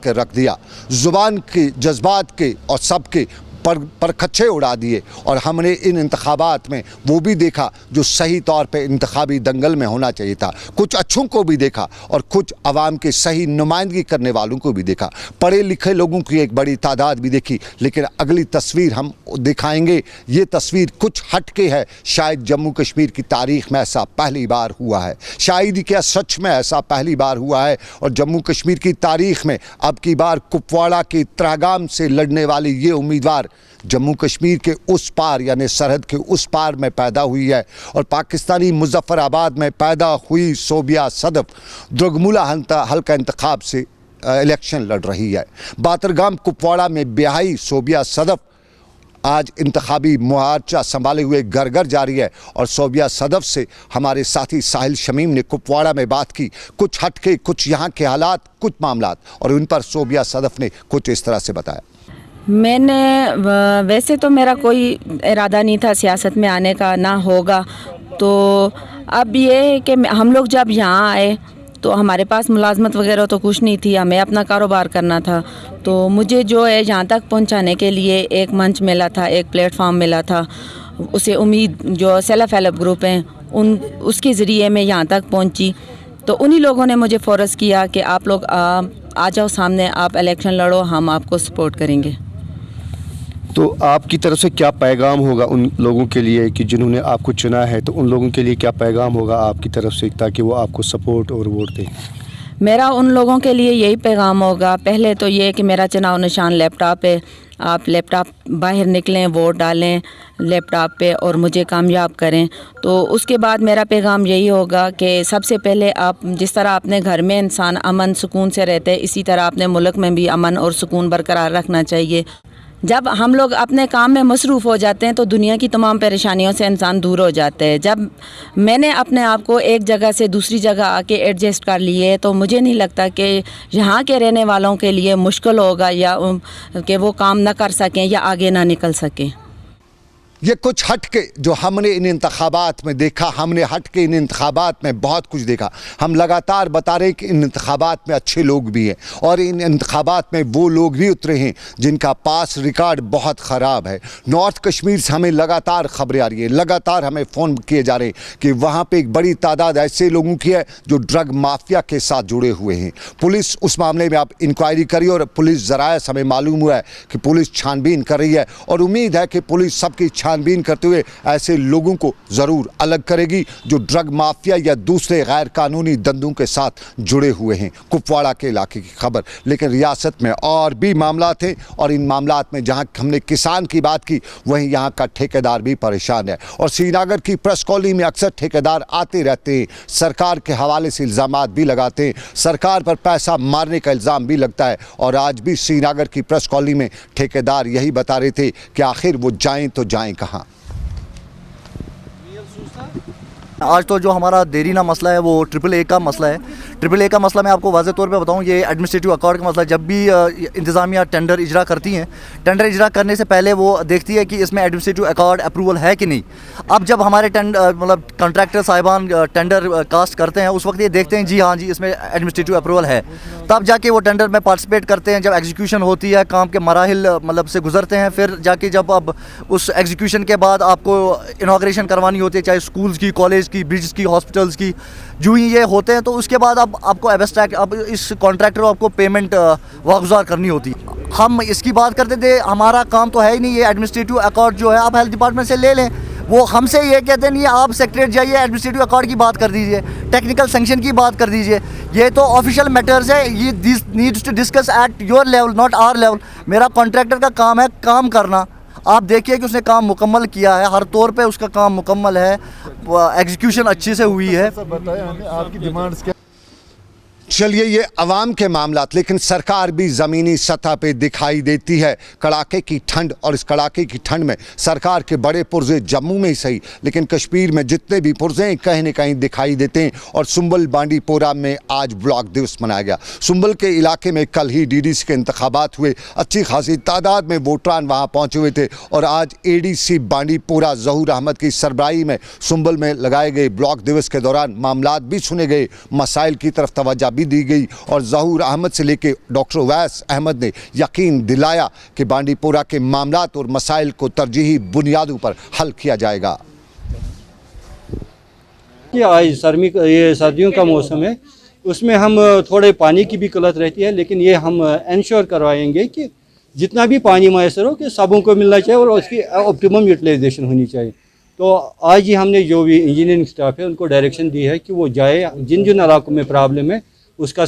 के रख दिया, ज़ुबान के जज्बात के और सबके पर खच्चे उड़ा दिए। और हमने इन इंतखाबात में वो भी देखा जो सही तौर पे इंतखाबी दंगल में होना चाहिए था, कुछ अच्छों को भी देखा और कुछ अवाम के सही नुमाइंदगी करने वालों को भी देखा, पढ़े लिखे लोगों की एक बड़ी तादाद भी देखी। लेकिन अगली तस्वीर हम दिखाएंगे, ये तस्वीर कुछ हट के है। शायद जम्मू कश्मीर की तारीख़ में ऐसा पहली बार हुआ है, शायद ही क्या सच में ऐसा पहली बार हुआ है। और जम्मू कश्मीर की तारीख़ में अब की बार कुपवाड़ा के त्रागाम से लड़ने वाली ये उम्मीदवार जम्मू कश्मीर के उस पार यानी सरहद के उस पार में पैदा हुई है। और पाकिस्तानी मुजफ्फराबाद में पैदा हुई सोबिया सदफ दुर्गमुला हल्का इंतखाब से इलेक्शन लड़ रही है। बातरगाम कुपवाड़ा में ब्याही सोबिया सदफ आज इंतखाबी मोर्चा संभाले हुए घर घर जारी है। और सोबिया सदफ से हमारे साथी साहिल शमीम ने कुपवाड़ा में बात की, कुछ हटके, कुछ यहाँ के हालात, कुछ मामलात, और उन पर सोबिया सदफ ने कुछ इस तरह से बताया। वैसे तो मेरा कोई इरादा नहीं था सियासत में आने का, ना होगा। तो अब ये है कि हम लोग जब यहाँ आए तो हमारे पास मुलाजमत वगैरह तो कुछ नहीं थी, हमें अपना कारोबार करना था। तो मुझे जो है यहाँ तक पहुँचाने के लिए एक मंच मिला था, एक प्लेटफॉर्म मिला था। उसे उम्मीद जो सेल्फ हेल्प ग्रुप हैं उसके ज़रिए मैं यहाँ तक पहुँची। तो उन्हीं लोगों ने मुझे फोर्स किया कि आप लोग आ जाओ सामने, आप इलेक्शन लड़ो, हम आपको सपोर्ट करेंगे। तो आपकी तरफ से क्या पैगाम होगा उन लोगों के लिए कि जिन्होंने आपको चुना है, तो उन लोगों के लिए क्या पैगाम होगा आपकी तरफ से ताकि वो आपको सपोर्ट और वोट दें? मेरा उन लोगों के लिए यही पैगाम होगा, पहले तो ये कि मेरा चुनाव निशान लैपटॉप है। आप लैपटॉप बाहर निकलें, वोट डालें लैपटॉप पे और मुझे कामयाब करें। तो उसके बाद मेरा पैगाम यही होगा कि सबसे पहले आप जिस तरह अपने घर में इंसान अमन सुकून से रहते हैं, इसी तरह अपने मुल्क में भी अमन और सुकून बरकरार रखना चाहिए। जब हम लोग अपने काम में मसरूफ़ हो जाते हैं तो दुनिया की तमाम परेशानियों से इंसान दूर हो जाते हैं। जब मैंने अपने आप को एक जगह से दूसरी जगह आके एडजस्ट कर लिए तो मुझे नहीं लगता कि यहाँ के रहने वालों के लिए मुश्किल होगा या कि वो काम ना कर सकें या आगे ना निकल सकें। ये कुछ हट के जो हमने इन इंतखाबात में देखा, हमने हट के इन इंतखाबात में बहुत कुछ देखा। हम लगातार बता रहे हैं कि इन इंतखाबात में अच्छे लोग भी हैं और इन इंतखाबात में वो लोग भी उतरे हैं जिनका पास रिकॉर्ड बहुत ख़राब है। नॉर्थ कश्मीर से हमें लगातार खबरें आ रही है, लगातार हमें फ़ोन किए जा रहे हैं कि वहाँ पर एक बड़ी तादाद ऐसे लोगों की है जो ड्रग माफिया के साथ जुड़े हुए हैं। पुलिस उस मामले में आप इंक्वायरी करिए और पुलिस ज़राए हमें मालूम हुआ है कि पुलिस छानबीन कर रही है और उम्मीद है कि पुलिस सबकी छानबीन करते हुए ऐसे लोगों को ज़रूर अलग करेगी जो ड्रग माफिया या दूसरे गैर कानूनी धंधों के साथ जुड़े हुए हैं। कुपवाड़ा के इलाके की खबर। लेकिन रियासत में और भी मामला थे और इन मामलात में जहां हमने किसान की बात की वहीं यहां का ठेकेदार भी परेशान है। और श्रीनगर की प्रेस कॉलोनी में अक्सर ठेकेदार आते रहते हैं, सरकार के हवाले से इल्ज़ामात भी लगाते हैं, सरकार पर पैसा मारने का इल्ज़ाम भी लगता है। और आज भी श्रीनगर की प्रेस कॉलोनी में ठेकेदार यही बता रहे थे कि आखिर वो जाएं तो जाएं कहाँ। आज तो जो हमारा देरीना मसला है वो AAA का मसला है। AAA का मसला मैं आपको वाज़ेह तौर पे बताऊं, ये एडमिनिस्ट्रेटिव अकॉर्ड का मसला है। जब भी इंतज़ामिया टेंडर इजरा करती हैं, टेंडर इजरा करने से पहले वो देखती है कि इसमें एडमिनिस्ट्रेटिव अकॉर्ड अप्रूवल है कि नहीं। अब जब हमारे मतलब कॉन्ट्रैक्टर साहिबान टेंडर कास्ट करते हैं उस वक्त ये देखते हैं जी हाँ जी इसमें एडमिनिस्ट्रेटिव अप्रूवल है, तब जाके वो टेंडर में पार्टिसिपेट करते हैं। जब एग्जीक्यूशन होती है, काम के मराहिल मतलब से गुजरते हैं, फिर जाके जब अब उस एग्जीक्यूशन के बाद आपको इनॉग्रेशन करवानी होती है, चाहे स्कूल्स की, कॉलेज की, ब्रिज की, हॉस्पिटल्स की, जो ही ये होते हैं तो उसके बाद अब आपको एब्स्ट्रैक्ट अब इस कॉन्ट्रैक्टर को आपको पेमेंट वागुजार करनी होती है। हम इसकी बात करते थे, हमारा काम तो है ही नहीं। ये एडमिनिस्ट्रेटिव अकॉर्ड जो है आप हेल्थ डिपार्टमेंट से ले लें, वो हमसे ये कहते हैं नहीं आप सेक्रेटरी जाइए एडमिनिस्ट्रेटिव अकॉर्ड की बात कर दीजिए, टेक्निकल सैंक्शन की बात कर दीजिए। ये तो ऑफिशियल मैटर्स है, ये this needs to discuss at your level not our level. मेरा कॉन्ट्रैक्टर का काम है काम करना। आप देखिए कि उसने काम मुकम्मल किया है, हर तौर पे उसका काम मुकम्मल है, एग्जीक्यूशन अच्छे से हुई है। बताएं हमें आपकी डिमांड्स क्या? चलिए ये अवाम के मामलात, लेकिन सरकार भी ज़मीनी सतह पे दिखाई देती है। कड़ाके की ठंड और इस कड़ाके की ठंड में सरकार के बड़े पुर्जे जम्मू में ही सही लेकिन कश्मीर में जितने भी पुर्जे हैं कहीं न कहीं दिखाई देते हैं। और सुंबल बांडीपोरा में आज ब्लॉक दिवस मनाया गया। सुंबल के इलाके में कल ही DDC के इंतखाबात हुए, अच्छी खासी तादाद में वोटरान वहाँ पहुँचे हुए थे। और आज ADC बांडीपोरा ज़हूर अहमद की सरबराही में सुंबल में लगाए गए ब्लॉक दिवस के दौरान मामलात भी सुने गए, मसाइल की तरफ तवज्जो भी दी गई और ज़हूर अहमद से लेके डॉक्टर उवैस अहमद ने यकीन दिलाया कि बांडीपोरा के मामलात और मसाइल को तरजीही बुनियादों पर हल किया जाएगा। कि आज ये सर्दियों का मौसम है, उसमें हम थोड़े पानी की भी किल्लत रहती है, लेकिन ये हम इंश्योर करवाएंगे कि जितना भी पानी मैसर हो कि सबों को मिलना चाहिए और उसकी ऑप्टिमम यूटिलाइजेशन होनी चाहिए। तो आज ही हमने जो भी इंजीनियरिंग स्टाफ है उनको डायरेक्शन दी है कि वो जाए जिन जिन इलाकों में प्रॉब्लम है उसका